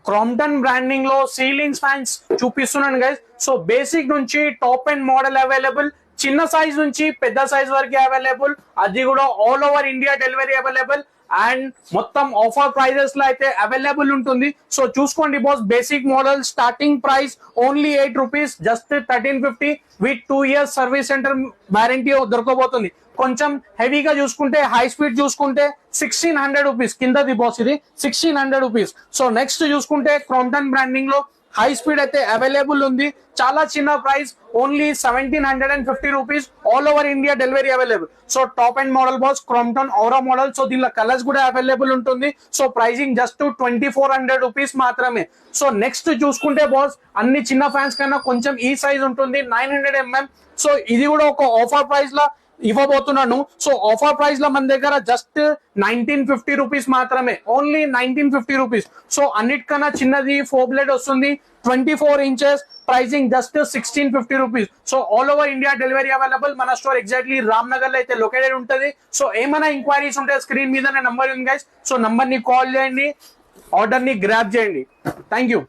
Crompton branding లో ceiling fans చూపిస్తున్నాను guys. So basic నుంచి టాప్ అండ్ మోడల్ అవైలబుల్, చిన్న సైజ్ నుంచి పెద్ద సైజ్ వరకు అవైలబుల్, అది కూడా all over India delivery available and మొత్తం ఆఫర్ ప్రైజెస్ లో అయితే అవైలబుల్ ఉంటుంది. సో చూసుకోండి boss, basic model starting price only 8 rupees, just 1350 with 2 years service centre warranty దొరకబోతుంది. కొంచెం హెవీగా చూసుకుంటే, హై స్పీడ్ చూసుకుంటే 1600 రూపీస్ కిందది బాస్, ఇది 1600 రూపీస్. సో నెక్స్ట్ చూసుకుంటే క్రాంప్టన్ బ్రాండింగ్ లో హై స్పీడ్ అయితే అవైలబుల్ ఉంది, చాలా చిన్న price only 1750 rupees, all over India delivery available. So top and model boss Crompton Aura model. So దీనిలో కలర్స్ కూడా అవైలబుల్ ఉంటుంది. సో ప్రైజింగ్ జస్ట్ 2400 రూపీస్ మాత్రమే. సో నెక్స్ట్ చూసుకుంటే బాస్, అన్ని చిన్న ఫ్యాన్స్ కన్నా కొంచెం ఈ సైజ్ ఉంటుంది, 900 mm. సో ఇది కూడా ఒక ఆఫర్ ప్రైస్ లా ఇవ్వబోతున్నాను. సో ఆఫర్ ప్రైస్ లో మన దగ్గర జస్ట్ 1950 రూపీస్ మాత్రమే, ఓన్లీ 1950 రూపీస్. సో అన్నిటికన్నా చిన్నది 4 బ్లేడ్ వస్తుంది, 24 inches, pricing just 1650 rupees. So all over India delivery available. మన స్టోర్ ఎగ్జాక్ట్లీ రామ్ నగర్ లో అయితే లొకేటెడ్ ఉంటుంది. సో ఏమైనా ఇంక్వైరీస్ ఉంటే స్క్రీన్ మీద నంబర్ ఉంది గైస్. సో నంబర్ ని కాల్ చేయండి, ఆర్డర్ ని గ్రాబ్ చేయండి. Thank you.